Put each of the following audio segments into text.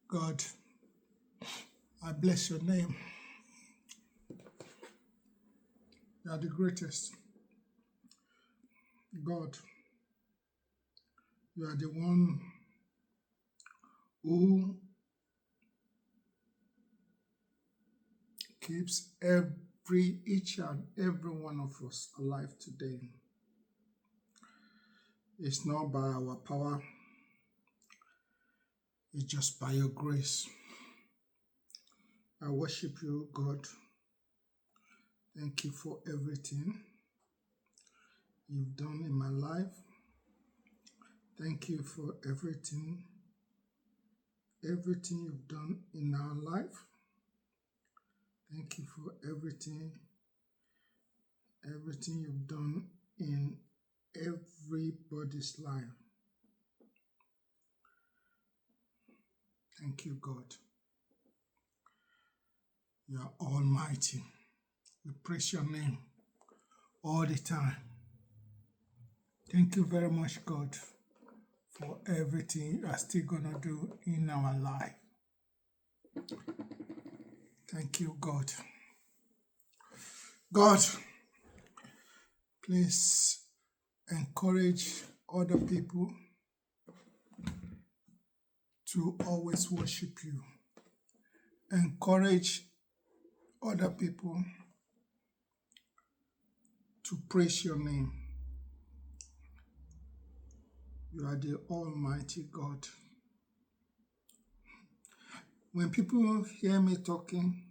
God, I bless your name. You are the greatest. God, you are the one who keeps each and every one of us alive today. It's not by our power, it's just by your grace. I worship you, God. Thank you for everything you've done in my life. Thank you for everything you've done in our life. Thank you for everything you've done in everybody's life. Thank you, God. You are almighty. We praise your name all the time. Thank you very much, God, for everything you are still going to do in our life. Thank you, God. God, please encourage other people to always worship you. Encourage other people to praise your name. You are the Almighty God. When people hear me talking,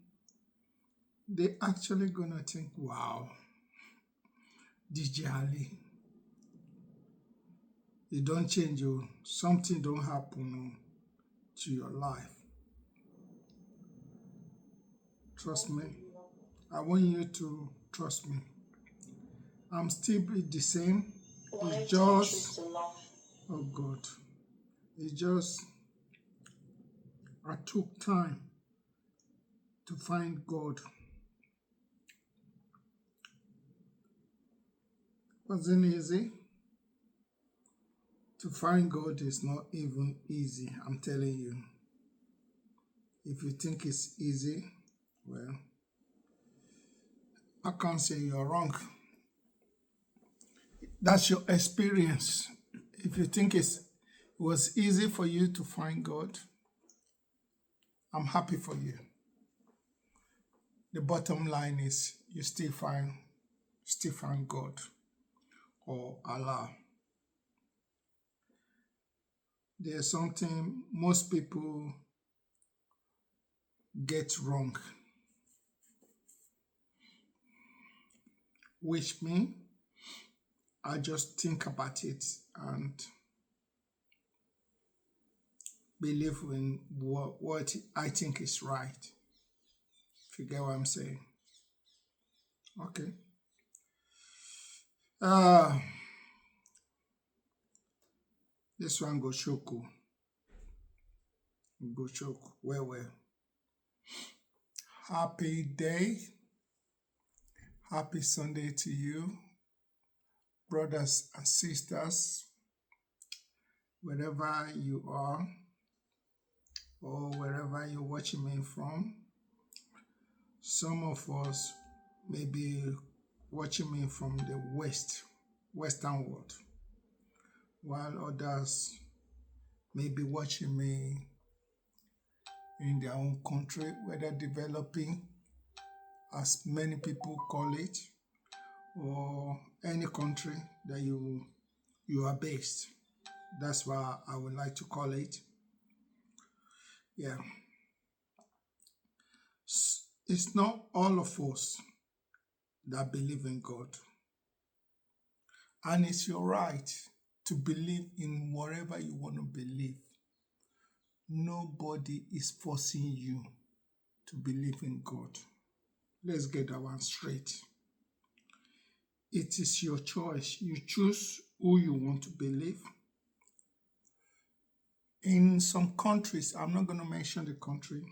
they actually gonna think, wow, DJ Ali, you don't change, something don't happen to your life. Trust me. I want you to trust me. I'm still the same. It's just, oh God, it's just, I took time to find God. Wasn't easy. To find God is not even easy, I'm telling you. If you think it's easy, well, I can't say you're wrong. That's your experience. If you think it was easy for you to find God, I'm happy for you. The bottom line is you still find God or Allah. There's something most people get wrong, which me, I just think about it and believe in what I think is right. If you get what I'm saying. Okay. This one go shoku. Go shoku. Well. Happy day. Happy Sunday to you, brothers and sisters, wherever you are or wherever you're watching me from. Some of us may be watching me from the Western world, while others may be watching me in their own country, whether developing, as many people call it, or any country that you are based. That's what I would like to call it. Yeah. It's not all of us that believe in God. And it's your right to believe in whatever you want to believe. Nobody is forcing you to believe in God. Let's get that one straight. It is your choice. You choose who you want to believe. In some countries, I'm not going to mention the country,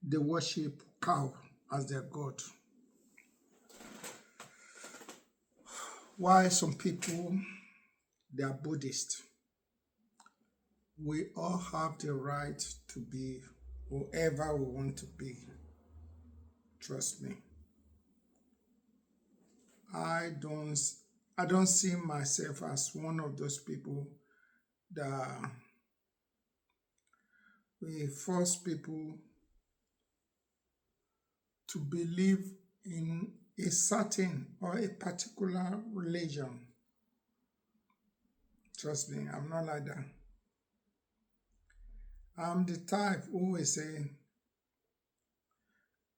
they worship cow as their god. While some people, they are Buddhist. We all have the right to be whoever we want to be. Trust me. I don't see myself as one of those people that we force people to believe in a certain or a particular religion. Trust me, I'm not like that. I'm the type who will say,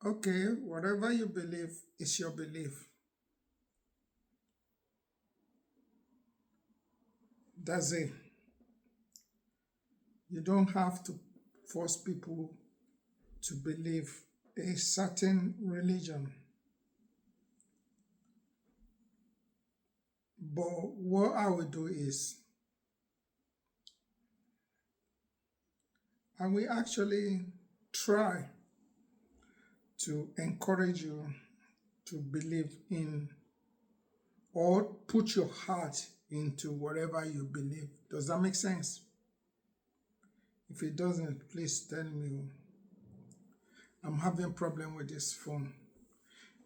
okay, whatever you believe is your belief. That's it. You don't have to force people to believe a certain religion. But what I will do is, I will actually try to encourage you to believe in or put your heart into whatever you believe. Does that make sense? If it doesn't, please tell me. I'm having a problem with this phone.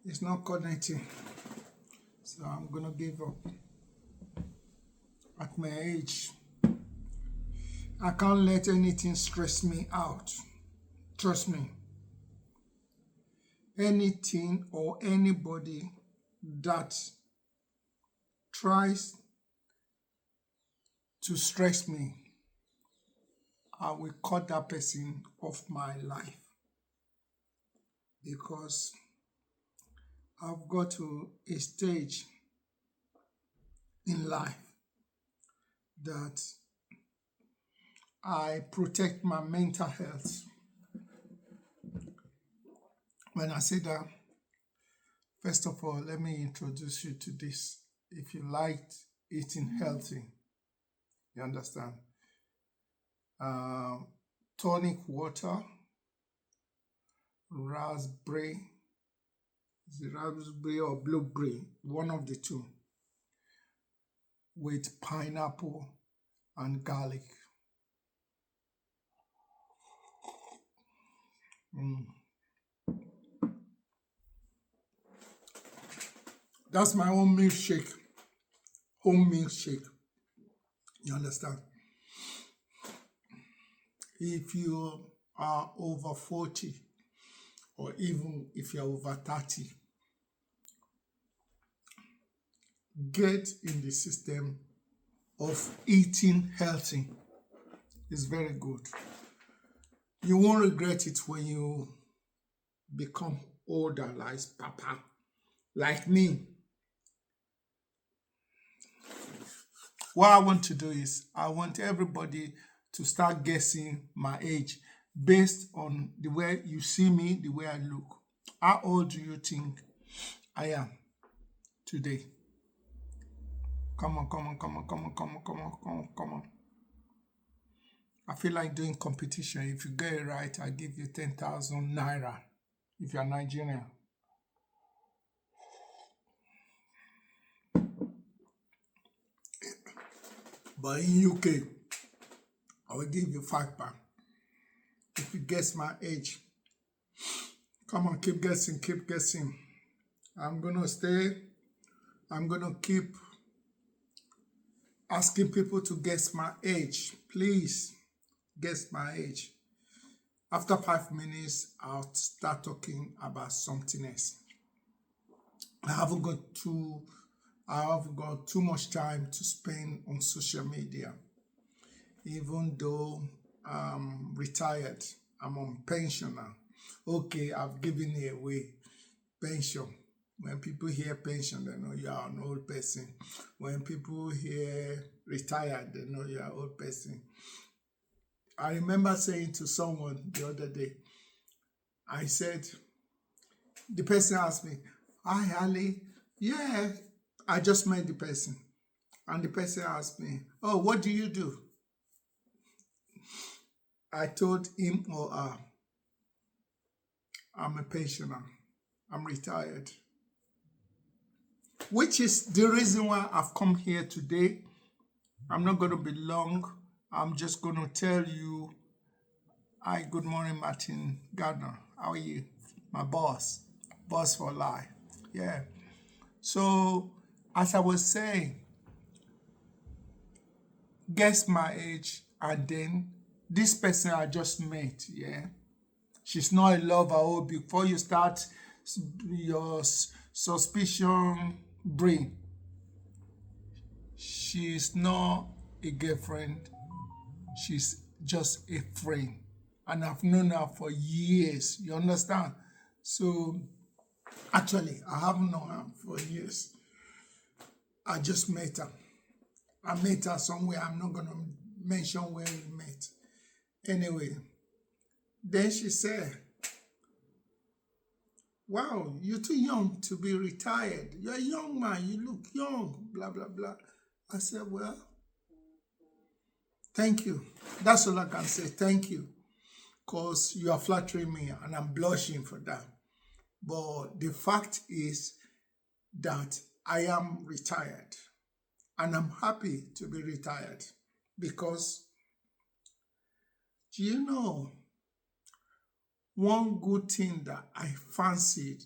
It's not connecting. So I'm gonna give up. At my age, I can't let anything stress me out. Trust me. Anything or anybody that tries to stress me, I will cut that person off my life, because I've got to a stage in life that I protect my mental health. When I say that, first of all, let me introduce you to this. If you liked eating healthy, you understand? Tonic water, raspberry, is it raspberry or blueberry? One of the two, with pineapple and garlic. That's my own milkshake, home milkshake. You understand? If you are over 40, or even if you're over 30, get in the system of eating healthy. It's very good. You won't regret it when you become older, like Papa, like me. What I want to do is, I want everybody to start guessing my age based on the way you see me, the way I look. How old do you think I am today? Come on, come on, come on, come on, come on, come on, come on, come on. I feel like doing competition. If you get it right, I give you 10,000 naira if you're Nigerian. But in UK, I will give you £5 if you guess my age. Come on, keep guessing, keep guessing. I'm gonna keep asking people to guess my age. Please guess my age. After 5 minutes, I'll start talking about something else. I haven't got too much time to spend on social media. Even though I'm retired, I'm on pension now. Okay, I've given it away. Pension. When people hear pension, they know you are an old person. When people hear retired, they know you are an old person. I remember saying to someone the other day, I said, the person asked me, "Hi, Ali." Yeah, I just met the person. And the person asked me, "Oh, what do you do?" I told him or her, I'm a pensioner. I'm retired. Which is the reason why I've come here today. I'm not going to be long. I'm just going to tell you, hi, good morning, Martin Gardner. How are you? My boss for life. Yeah. So, as I was saying, guess my age, and then this person I just met, yeah, she's not a lover. Oh, before you start your suspicion brain, she's not a girlfriend, she's just a friend, and I've known her for years, you understand? So actually I haven't known her for years. I just met her. I met her somewhere. I'm not gonna mention where we met. Anyway, then she said, wow, you're too young to be retired. You're a young man, you look young, blah blah blah. I said, well, thank you. That's all I can say. Thank you. Because you are flattering me and I'm blushing for that. But the fact is that I am retired and I'm happy to be retired because, do you know, one good thing that I fancied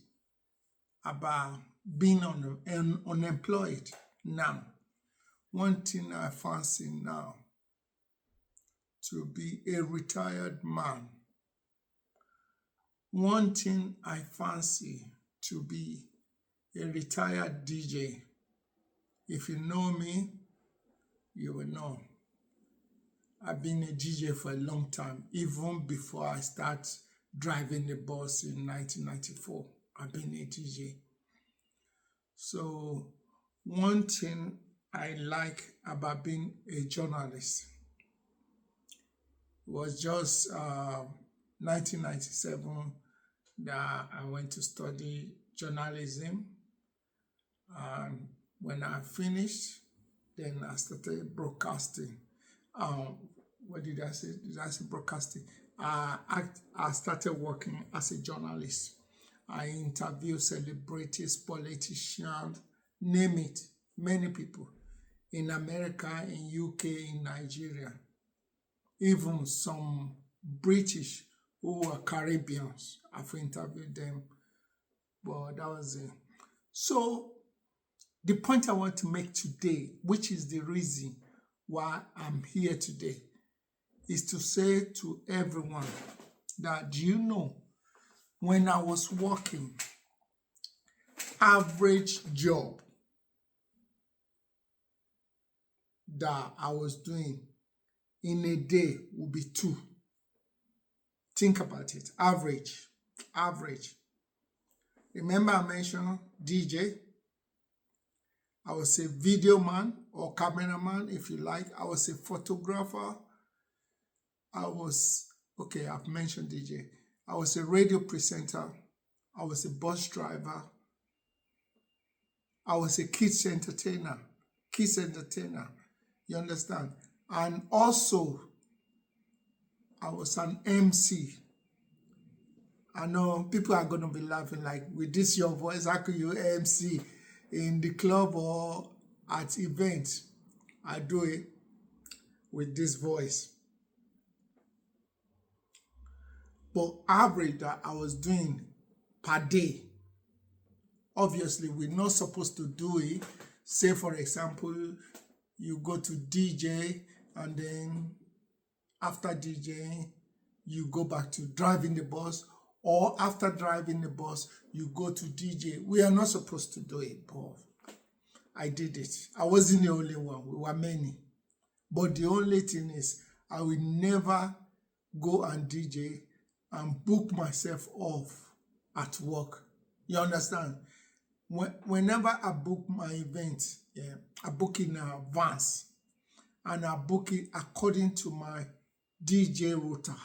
about being unemployed now, one thing I fancy now, to be a retired man. One thing I fancy to be a retired DJ. If you know me, you will know. I've been a DJ for a long time, even before I start driving the bus in 1994. I've been a DJ. So one thing I like about being a journalist was just 1997 that I went to study journalism. And when I finished, then I started broadcasting. What did I say? Did I say broadcasting? I started working as a journalist. I interview celebrities, politicians, name it, many people in America, in UK, in Nigeria, even some British who were Caribbeans. I've interviewed them, but that was it. So the point I want to make today, which is the reason why I'm here today, is to say to everyone that, do you know, when I was working, average job that I was doing in a day would be 2. Think about it. Average. Remember I mentioned DJ? I was a video man or cameraman, if you like. I was a photographer. I've mentioned DJ. I was a radio presenter. I was a bus driver. I was a kids entertainer. You understand? And also, I was an MC. I know people are going to be laughing like, with this your voice, how could you MC in the club or at events? I do it with this voice. But average that I was doing per day, obviously we're not supposed to do it. Say for example, you go to DJ and then after DJing, you go back to driving the bus, or after driving the bus, you go to DJ. We are not supposed to do it, but I did it. I wasn't the only one. We were many. But the only thing is, I will never go and DJ and book myself off at work. You understand? Whenever I book my event, I book in advance and I book it according to my DJ rota.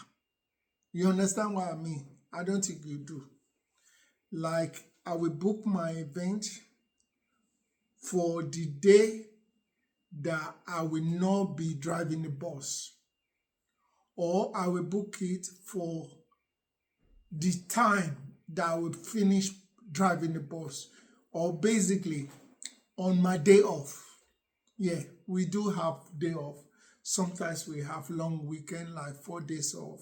You understand what I mean? I don't think you do. Like, I will book my event for the day that I will not be driving the bus, or I will book it for the time that I would finish driving the bus, or basically on my day off. Yeah, we do have day off. Sometimes we have long weekend, like 4 days off,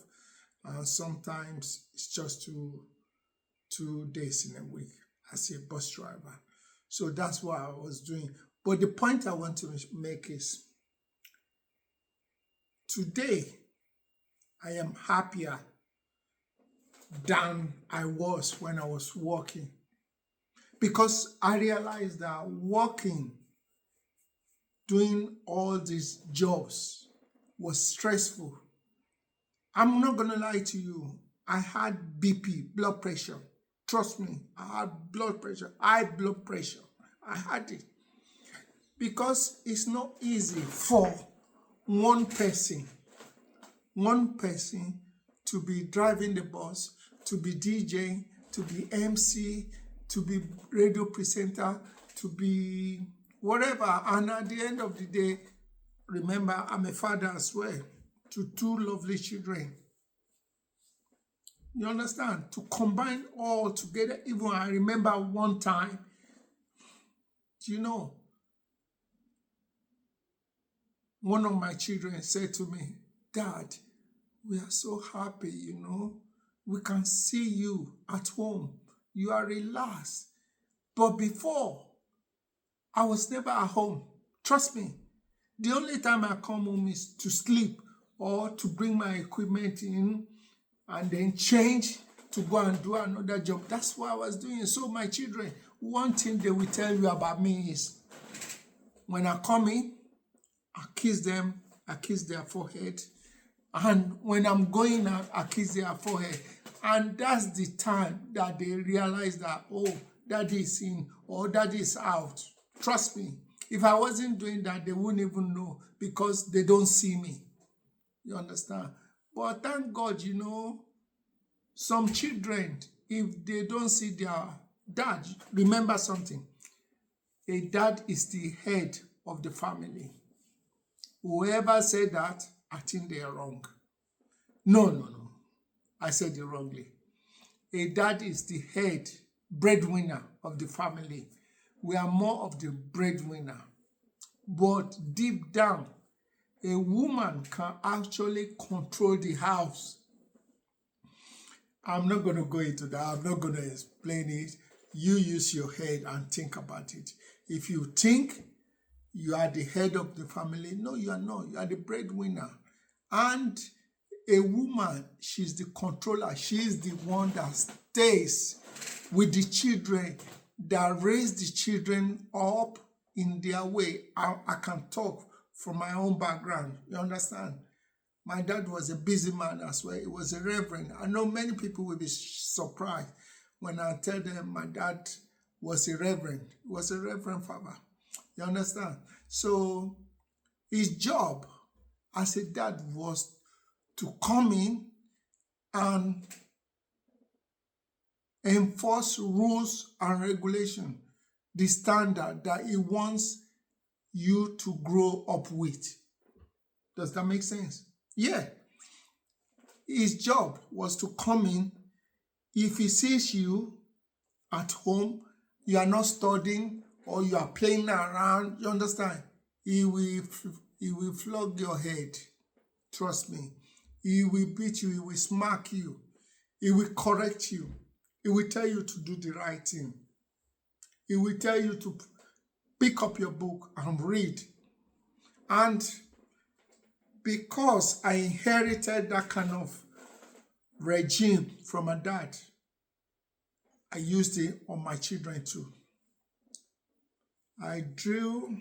and sometimes it's just 2 days in a week as a bus driver. So that's what I was doing. But the point I want to make is today I am happier than I was when I was working, because I realized that working, doing all these jobs was stressful. I'm not going to lie to you. I had BP, blood pressure. Trust me, I had blood pressure, high blood pressure. I had it because it's not easy for one person to be driving the bus, to be DJing, to be MC, to be radio presenter, to be whatever. And at the end of the day, remember, I'm a father as well to 2 lovely children. You understand? To combine all together, even I remember one time, one of my children said to me, "Dad, we are so happy, we can see you at home. You are relaxed. But before, I was never at home. Trust me. The only time I come home is to sleep or to bring my equipment in and then change to go and do another job." That's what I was doing. So my children, one thing they will tell you about me is when I come in, I kiss them, I kiss their forehead. And when I'm going out, I kiss their forehead. And that's the time that they realize that, oh, daddy is in or daddy is out. Trust me, if I wasn't doing that, they wouldn't even know because they don't see me. You understand? But thank God, some children, if they don't see their dad, remember something. A dad is the head of the family. Whoever said that, I think they are wrong. No. I said it wrongly. A dad is the head breadwinner of the family. We are more of the breadwinner. But deep down, a woman can actually control the house. I'm not going to go into that. I'm not going to explain it. You use your head and think about it. If you think you are the head of the family, no, you are not. You are the breadwinner. And a woman, she's the controller. She's the one that stays with the children, that raise the children up in their way. I can talk from my own background. You understand? My dad was a busy man as well. He was a reverend. I know many people will be surprised when I tell them my dad was a reverend. He was a reverend father. You understand? So his job as a dad was to come in and enforce rules and regulation, the standard that he wants you to grow up with. Does that make sense? Yeah. His job was to come in. If he sees you at home, you are not studying or you are playing around, you understand? He will flog your head. Trust me. He will beat you. He will smack you. He will correct you. He will tell you to do the right thing. He will tell you to pick up your book and read. And because I inherited that kind of regime from my dad, I used it on my children too. I drew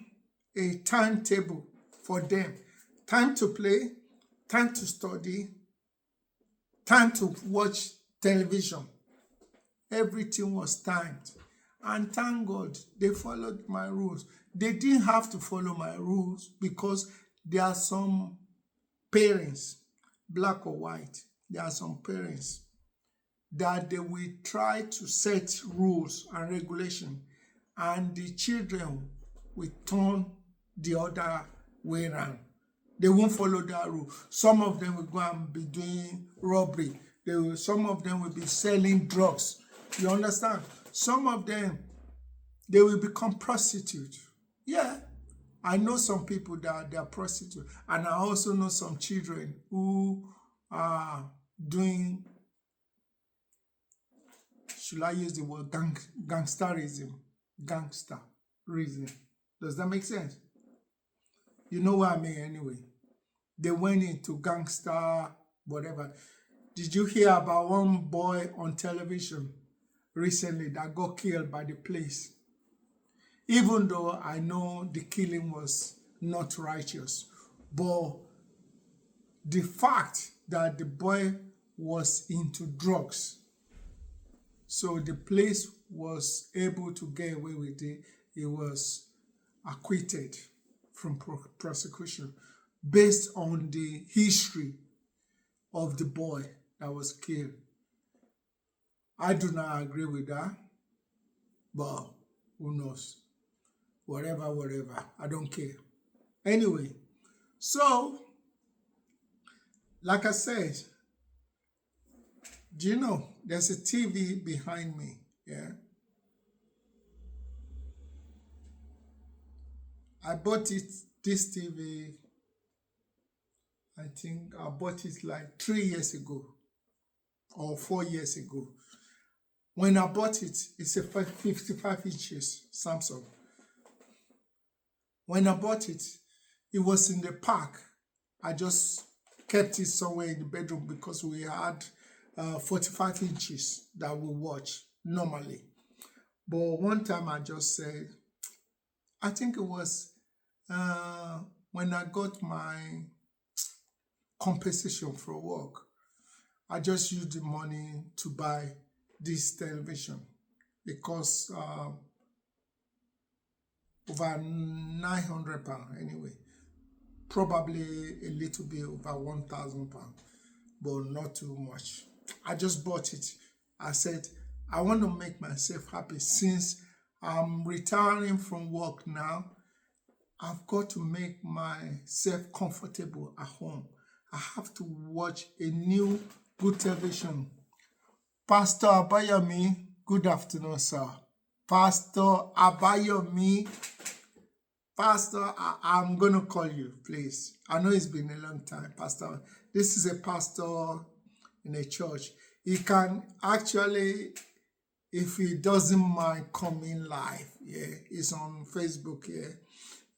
a timetable for them. Time to play, time to study, time to watch television. Everything was timed. And thank God, they followed my rules. They didn't have to follow my rules because there are some parents, black or white, there are some parents that they will try to set rules and regulation, and the children will turn the other way around. They won't follow that rule. Some of them will go and be doing robbery. Some of them will be selling drugs. You understand? Some of them, they will become prostitutes. Yeah, I know some people that they are prostitutes, and I also know some children who are doing, should I use the word gangsterism? Gangsterism. Does that make sense? You know what I mean anyway. They went into gangster, whatever. Did you hear about one boy on television recently that got killed by the police? Even though I know the killing was not righteous, but the fact that the boy was into drugs, so the police was able to get away with it, he was acquitted from prosecution based on the history of the boy that was killed. I do not agree with that, but who knows? Whatever, I don't care. Anyway, so, like I said, do you know, there's a TV behind me, yeah? I bought this TV, I think I bought it like 3 years ago or 4 years ago. When I bought it, it's a 55 inches Samsung. When I bought it, it was in the park. I just kept it somewhere in the bedroom because we had 45 inches that we watch normally. But one time I just said, I think it was when I got my compensation for work, I just used the money to buy this television because over 900 pounds anyway, probably a little bit over 1,000 pounds, but not too much. I just bought it. I said, I want to make myself happy since I'm retiring from work now. I've got to make myself comfortable at home. I have to watch a new good television. Pastor Abayomi, good afternoon, sir. Pastor Abayomi, Pastor, I'm going to call you, please. I know it's been a long time, Pastor. This is a pastor in a church. He can actually, if he doesn't mind coming live, yeah, he's on Facebook, yeah.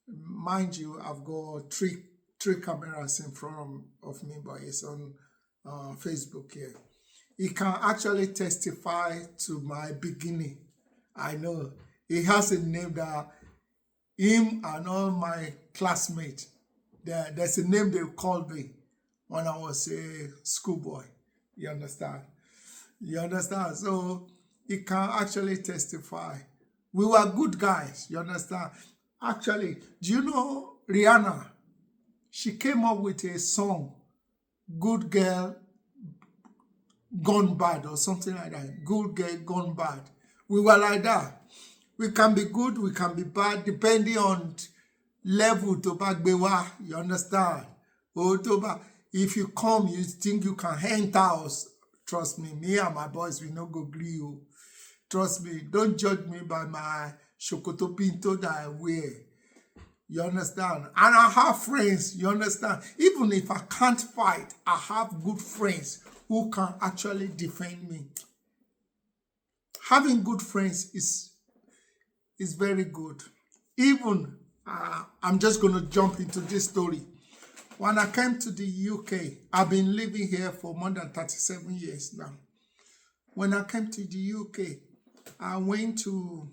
Mind you, I've got three cameras in front of me, but it's on Facebook here. He can actually testify to my beginning. I know he has a name that him and all my classmates, there's a name they called me when I was a schoolboy. You understand? So he can actually testify. We were good guys. You understand? Actually, do you know Rihanna? She came up with a song, Good Girl Gone Bad, or something like that. Good Girl Gone Bad. We were like that. We can be good, we can be bad, depending on level to bagbewa. You understand? If you come, you think you can enter us. Trust me and my boys, we no go gree you. Trust me, don't judge me by my shokoto pinto that I wear. You understand? And I have friends, you understand? Even if I can't fight, I have good friends who can actually defend me. Having good friends is very good. Even, I'm just going to jump into this story. When I came to the UK, I've been living here for more than 37 years now. When I came to the UK, I went to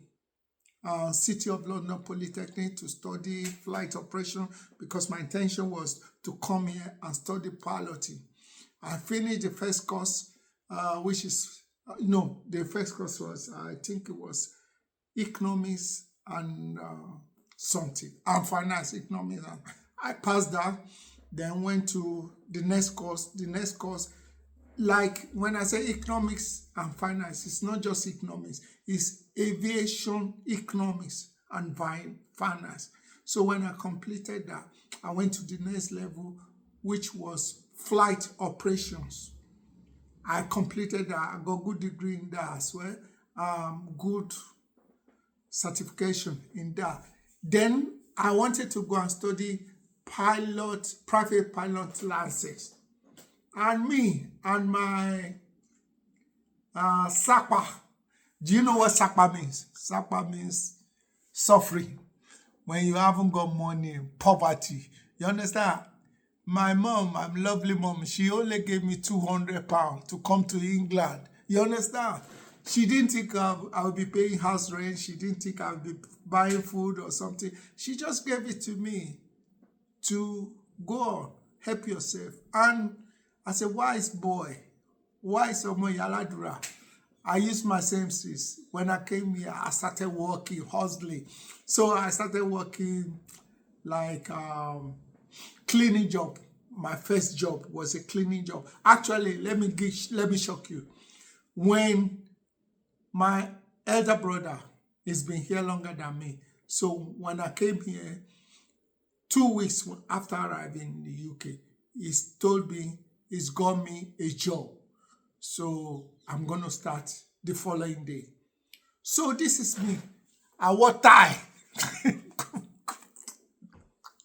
City of London Polytechnic to study flight operation because my intention was to come here and study piloting. I finished the first course, the first course was, I think it was economics and finance, economics. And I passed that, then went to the next course. The next course, like when I say economics and finance, it's not just economics, it's aviation economics and finance. So when I completed that, I went to the next level, which was flight operations. I completed that. I got good degree in that as well. Good certification in that. Then I wanted to go and study private pilot license. And me and my SAPA. Do you know what SAPA means? SAPA means suffering. When you haven't got money, poverty. You understand? My mom, my lovely mom, she only gave me £200 to come to England. You understand? She didn't think I would be paying house rent. She didn't think I would be buying food or something. She just gave it to me to go on, help yourself. And as a wise boy, wise Omo Yaladura, I used my same senses. When I came here, I started working, hustling. So I started working like cleaning job. My first job was a cleaning job. Actually, let me shock you. When my elder brother has been here longer than me, so when I came here, 2 weeks after arriving in the UK, he's told me he's got me a job. So I'm going to start the following day. So this is me. I wore tie.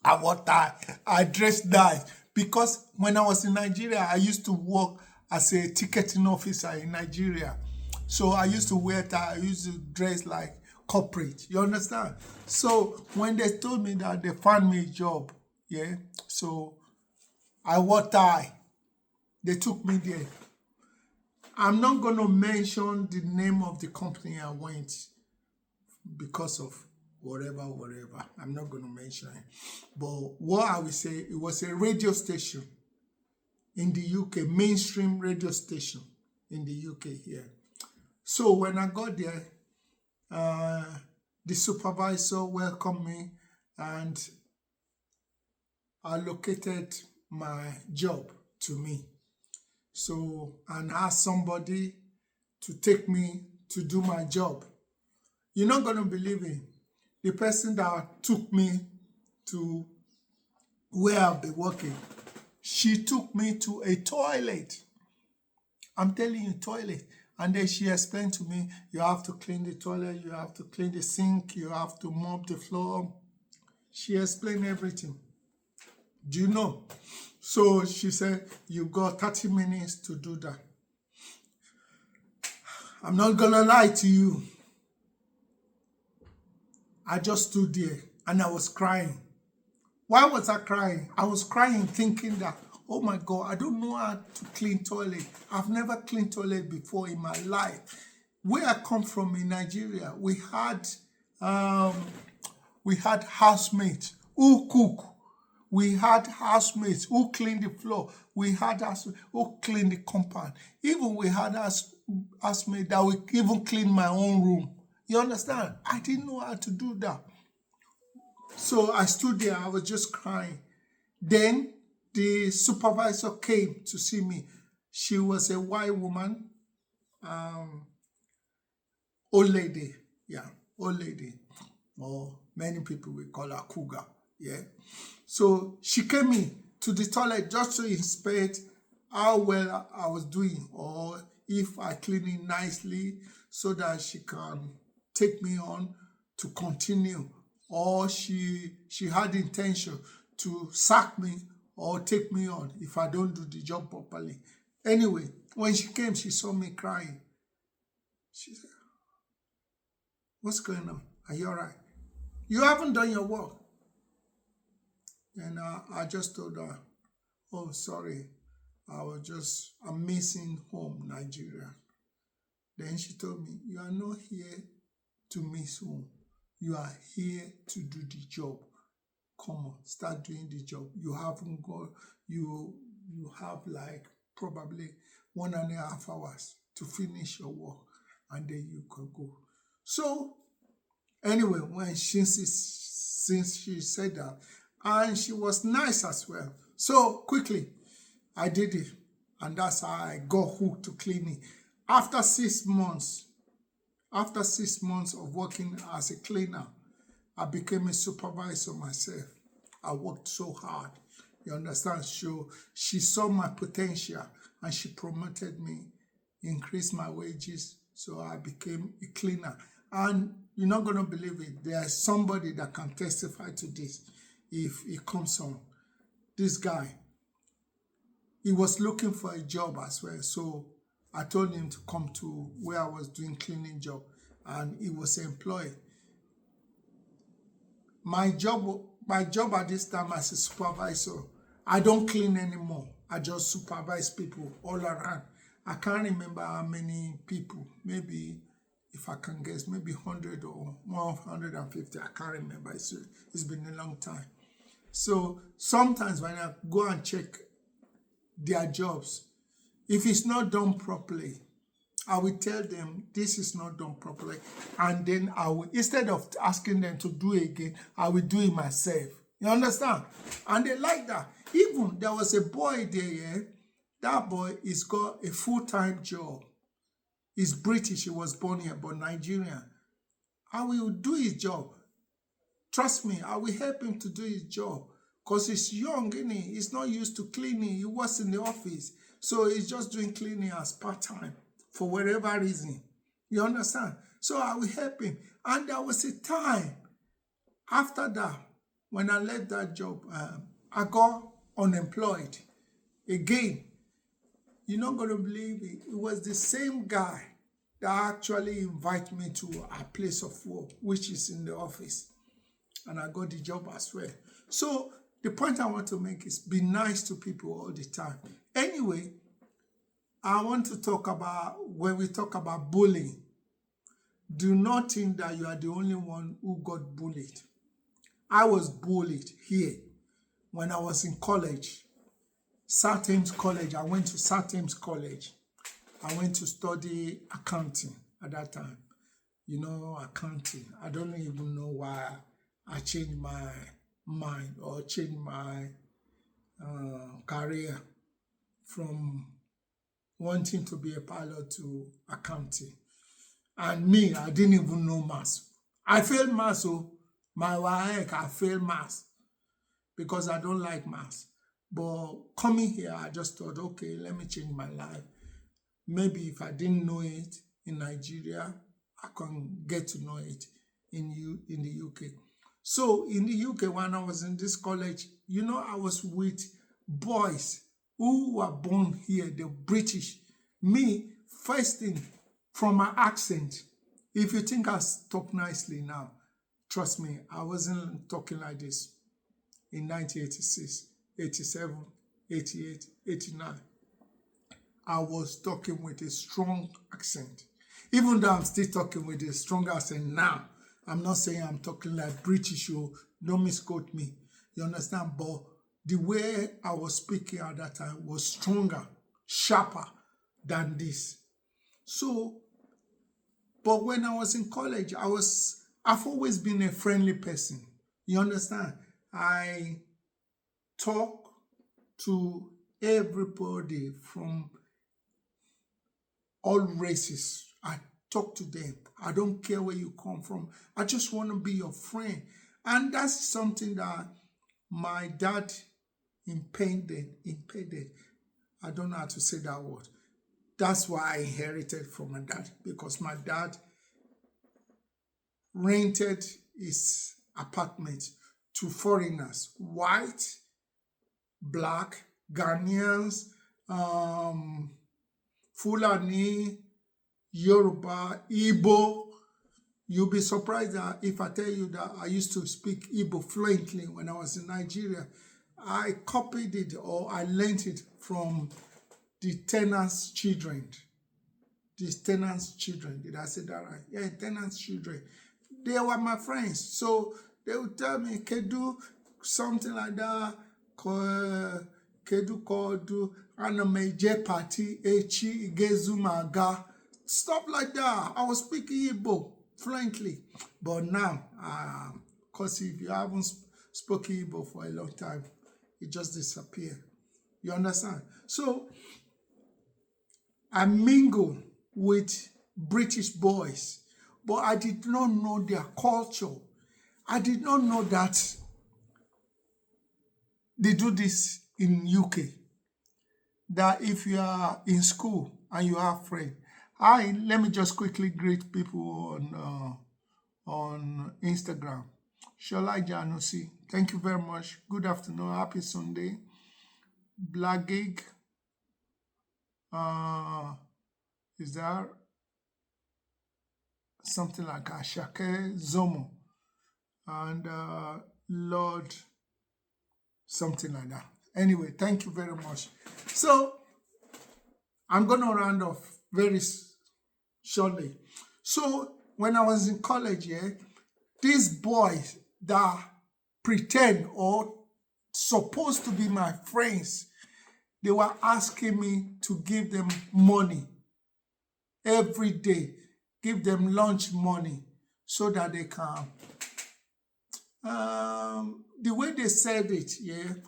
I wore tie. I dressed nice. Because when I was in Nigeria, I used to work as a ticketing officer in Nigeria. So I used to wear tie. I used to dress like corporate. You understand? So when they told me that they found me a job, yeah, so I wore tie. They took me there. I'm not going to mention the name of the company I went because of whatever. I'm not going to mention it. But what I will say, it was a radio station in the UK, mainstream radio station in the UK here. So when I got there, the supervisor welcomed me and allocated my job to me. So, and asked somebody to take me to do my job. You're not going to believe it. The person that took me to where I'll be working, she took me to a toilet. I'm telling you, toilet. And then she explained to me, you have to clean the toilet, you have to clean the sink, you have to mop the floor. She explained everything. Do you know? So she said, you got 30 minutes to do that. I'm not going to lie to you. I just stood there and I was crying. Why was I crying? I was crying thinking that, oh my God, I don't know how to clean toilet. I've never cleaned toilet before in my life. Where I come from in Nigeria, we had housemates who cook. We had housemates who cleaned the floor. We had housemates who cleaned the compound. Even we had housemates that would even clean my own room. You understand? I didn't know how to do that. So I stood there. I was just crying. Then the supervisor came to see me. She was a white woman, old lady. Yeah, old lady. Or many people will call her cougar. Yeah. So she came in to the toilet just to inspect how well I was doing or if I clean it nicely so that she can take me on to continue, or she had intention to sack me or take me on if I don't do the job properly. Anyway, when she came, she saw me crying. She said, what's going on? Are you all right? You haven't done your work. And I just told her, oh, sorry, I'm missing home, Nigeria. Then she told me, you are not here to miss home. You are here to do the job. Come on, start doing the job. You haven't got, you have like probably 1.5 hours to finish your work and then you can go. So anyway, since she said that, and she was nice as well. So quickly, I did it. And that's how I got hooked to cleaning. After 6 months of working as a cleaner, I became a supervisor myself. I worked so hard. You understand? So she saw my potential and she promoted me, increased my wages. So I became a cleaner. And You're not going to believe it. There's somebody that can testify to this if it comes on. This guy, he was looking for a job as well. So I told him to come to where I was doing cleaning job, and he was employed. My job at this time as a supervisor, I don't clean anymore. I just supervise people all around. I can't remember how many people, maybe, if I can guess, maybe 100 or 150. I can't remember. It's been a long time. So sometimes when I go and check their jobs, if it's not done properly, I will tell them this is not done properly. And then I will, instead of asking them to do it again, I will do it myself. You understand? And they like that. Even there was a boy there, yeah? That boy is got a full-time job. He's British, he was born here, but Nigerian. I will do his job. Trust me, I will help him to do his job. Because he's young, isn't he? He's not used to cleaning. He was in the office. So he's just doing cleaning as part-time for whatever reason. You understand? So I will help him. And there was a time after that, when I left that job, I got unemployed again. You're not going to believe it. It was the same guy that actually invited me to a place of work, which is in the office. And I got the job as well. So the point I want to make is be nice to people all the time. Anyway, I want to talk about, when we talk about bullying, do not think that you are the only one who got bullied. I was bullied here when I was in college. South Thames College. I went to South Thames College. I went to study accounting at that time. You know, accounting. I don't even know why I changed my mind or changed my career from wanting to be a pilot to accounting. And me, I didn't even know maths. I failed maths, so my WAEC, I failed maths because I don't like maths. But coming here, I just thought, okay, let me change my life. Maybe if I didn't know it in Nigeria, I can get to know it in the UK. So in the UK, when I was in this college, you know, I was with boys who were born here, they're British. Me, first thing, from my accent, if you think I talk nicely now, trust me, I wasn't talking like this in 1986, 87, 88, 89. I was talking with a strong accent. Even though I'm still talking with a strong accent now, I'm not saying I'm talking like British, or don't misquote me. You understand? But the way I was speaking at that time was stronger, sharper than this. So, but when I was in college, I've always been a friendly person. You understand? I talk to everybody from all races. I talk to them. I don't care where you come from. I just want to be your friend. And that's something that my dad impeded. I don't know how to say that word. That's why I inherited from my dad, because my dad rented his apartment to foreigners, white, black, Ghanaians, Fulani, Yoruba, Igbo. You'll be surprised that if I tell you that I used to speak Igbo fluently when I was in Nigeria. I copied it, or I learned it from the tenants' children. These tenants' children. Did I say that right? Yeah, tenants' children. They were my friends. So they would tell me, Kedu, something like that. Kedu Kodu, Anameje Party, Echi, Igezumaga. Stuff like that. I was speaking Igbo fluently. But now, because if you haven't spoken Igbo for a long time, it just disappears. You understand? So, I mingle with British boys, but I did not know their culture. I did not know that they do this in UK. That if you are in school and you have friends, let me just quickly greet people on Instagram. Shola Janusi, thank you very much. Good afternoon. Happy Sunday. Black Gig. Is there something like Ashake Zomo and Lord something like that. Anyway, thank you very much. So I'm going to round off very shortly. So when I was in college, these boys that pretend or supposed to be my friends, they were asking me to give them money every day, give them lunch money so that they can. The way they said it,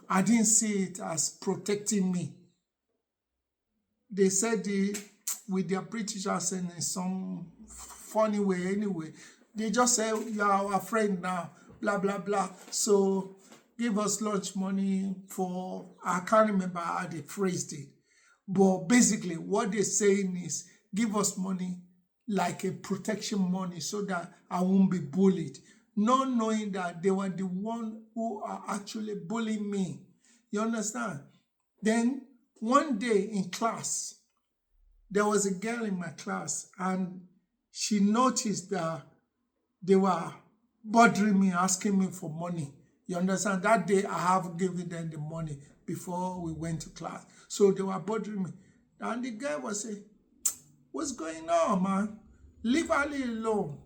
I didn't see it as protecting me. They said it with their British accent in some funny way anyway. They just say, you are our friend now, blah, blah, blah. So give us lunch money for, I can't remember how they phrased it. But basically what they're saying is, give us money like a protection money so that I won't be bullied. Not knowing that they were the one who are actually bullying me. You understand? Then one day in class, there was a girl in my class and she noticed that they were bothering me, asking me for money. You understand? That day I have given them the money before we went to class. So they were bothering me. And the guy was saying, what's going on, man? Leave Ali alone.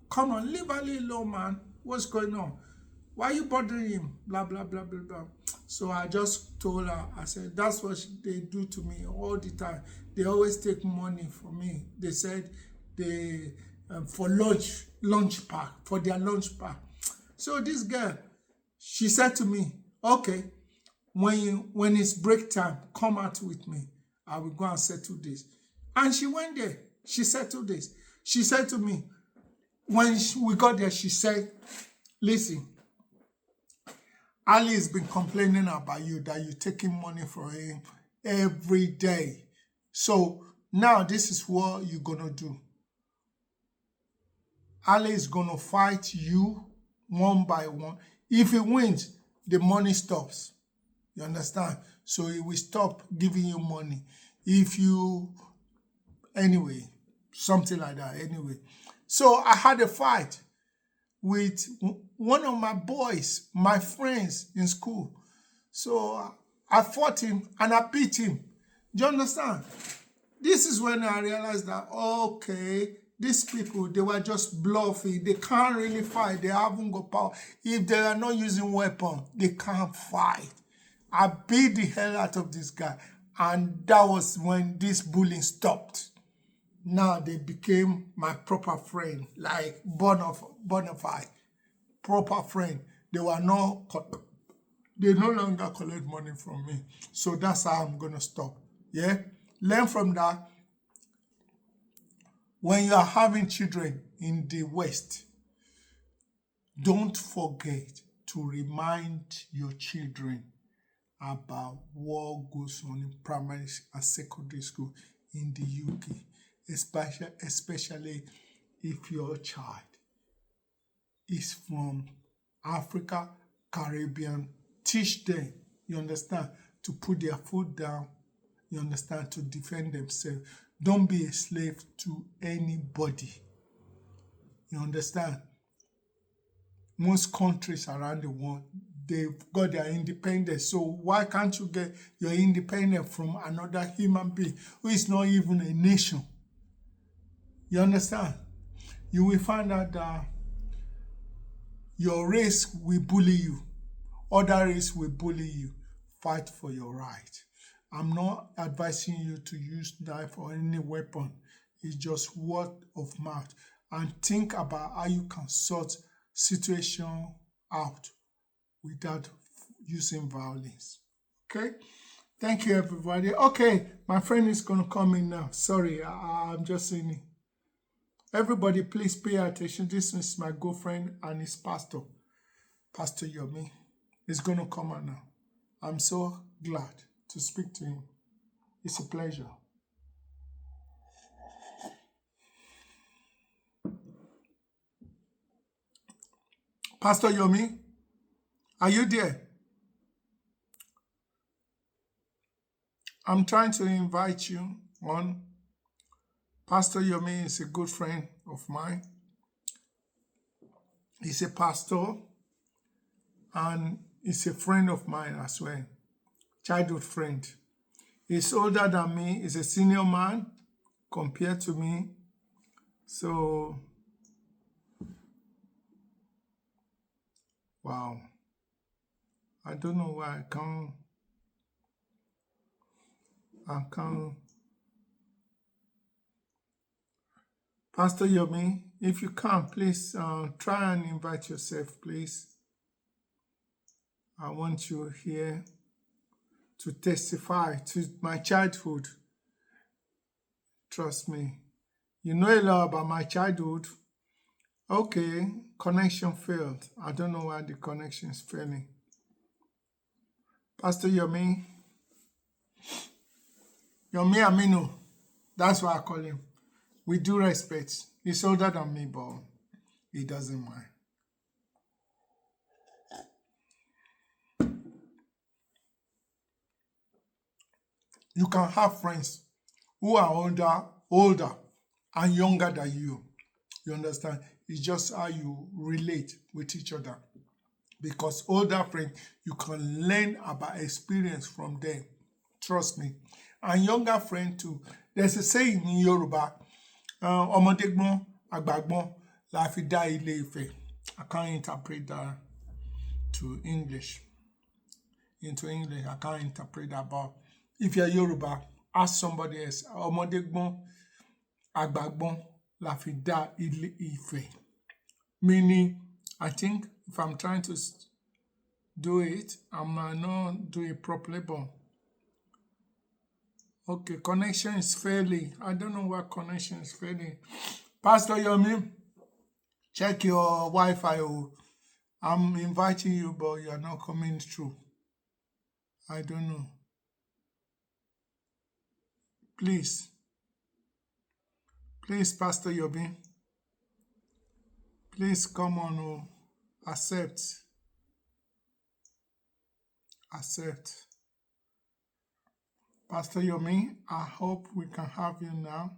Come on, leave Ali alone, man. What's going on? Why are you bothering him? Blah, blah, blah, blah, blah. So I just told her, I said, that's what they do to me all the time. They always take money from me. They said they for lunch pack, for their lunch pack. So this girl, she said to me, okay, when it's break time, come out with me. I will go and settle this. And she went there. She settled this. She said to me, when we got there, she said, listen, Ali has been complaining about you, that you're taking money from him every day. So now this is what you're going to do. Ali is going to fight you one by one. If he wins, the money stops. You understand? So he will stop giving you money. If you, anyway, something like that, anyway. So I had a fight with one of my boys, my friends in school. So I fought him and I beat him. Do you understand? This is when I realized that, okay, these people, they were just bluffing. They can't really fight. They haven't got power. If they are not using weapons, they can't fight. I beat the hell out of this guy. And that was when this bullying stopped. Now they became my proper friend, like bona fide, proper friend. They no longer collect money from me. So that's how I'm going to stop. Yeah? Learn from that. When you are having children in the West, don't forget to remind your children about what goes on in primary and secondary school in the UK, especially if your child is from Africa, Caribbean. Teach them, you understand, to put their foot down, you understand, to defend themselves. Don't be a slave to anybody. You understand? Most countries around the world, they've got their independence. So why can't you get your independence from another human being who is not even a nation? You understand? You will find out that your race will bully you. Other race will bully you. Fight for your right. I'm not advising you to use knife or any weapon. It's just word of mouth. And think about how you can sort situation out without using violence. Okay? Thank you, everybody. Okay, my friend is going to come in now. Sorry, I'm just saying it. Everybody, please pay attention. This is my girlfriend and his pastor, Pastor Yomi. He's going to come on now. I'm so glad to speak to him. It's a pleasure. Pastor Yomi, are you there? I'm trying to invite you on. Pastor Yomi is a good friend of mine. He's a pastor and he's a friend of mine as well. Childhood friend. He's older than me. He's a senior man compared to me. So, wow. I don't know why I can't. Pastor Yomi, if you can, please try and invite yourself, please. I want you here to testify to my childhood. Trust me. You know a lot about my childhood. Okay, connection failed. I don't know why the connection is failing. Pastor Yomi Aminu, that's why I call him. With due respect, he's older than me, but he doesn't mind. You can have friends who are older and younger than you. You understand? It's just how you relate with each other. Because older friends, you can learn about experience from them. Trust me. And younger friend too. There's a saying in Yoruba, ọmọdé gbọ́n, àgbà gbọ́n, la fi dá Ilé Ifẹ̀. I can't interpret that to English. Into English, I can't interpret that. But if you're Yoruba, ask somebody else. Ọmọdé gbọ́n, àgbà gbọ́n, la fi dá Ilé Ifẹ̀. Meaning, I think if I'm trying to do it, I might not do it properly, but okay, connection is failing. I don't know why connection is failing. Pastor Yomi, check your Wi-Fi. I'm inviting you, but you're not coming through. I don't know. Please, Pastor Yomi, please come on. Accept. Pastor Yomi, I hope we can have you now.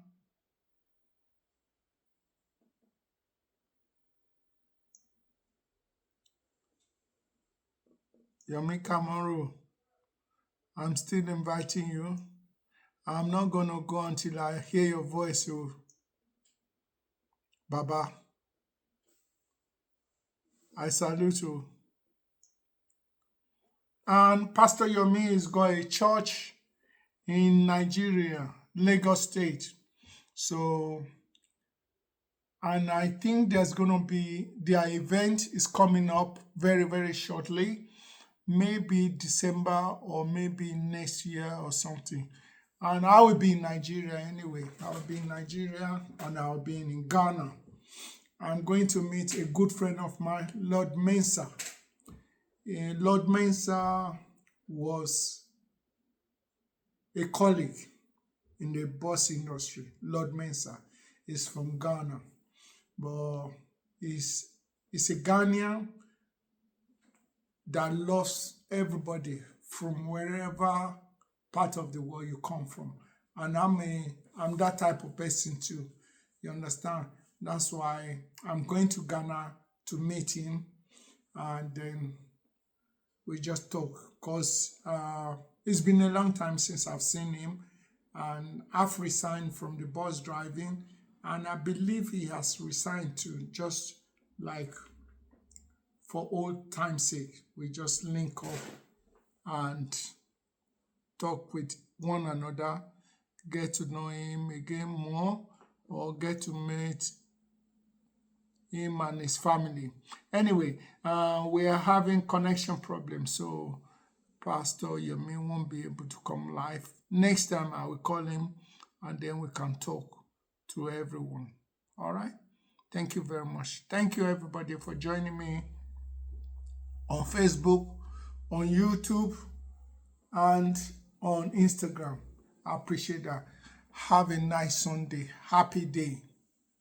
Yomi Kamaru, I'm still inviting you. I'm not going to go until I hear your voice, Baba. I salute you. And Pastor Yomi has got a church in Nigeria, Lagos State. So, and I think there's going to be, their event is coming up very, very shortly. Maybe December or maybe next year or something. And I will be in Nigeria anyway. I will be in Nigeria and I will be in Ghana. I'm going to meet a good friend of mine, Lord Mensa. Lord Mensa was a colleague in the bus industry. Lord Mensa is from Ghana, but he's a Ghanaian that loves everybody from wherever part of the world you come from. And I'm that type of person too. You understand? That's why I'm going to Ghana to meet him, and then we just talk, because it's been a long time since I've seen him, and I've resigned from the bus driving, and I believe he has resigned too, just like for old time's sake. We just link up and talk with one another, get to know him again more, or get to meet him and his family. Anyway, we are having connection problems, so Pastor Yomi won't be able to come live. Next time I will call him and then we can talk to everyone. All right? Thank you very much. Thank you everybody for joining me on Facebook, on YouTube, and on Instagram. I appreciate that. Have a nice Sunday. Happy day.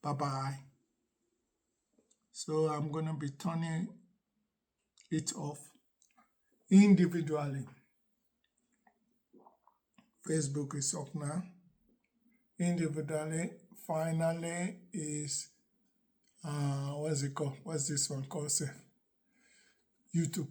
Bye-bye. So I'm going to be turning it off individually. Facebook is up now. Individually, finally is what's it called? What's this one called? YouTube.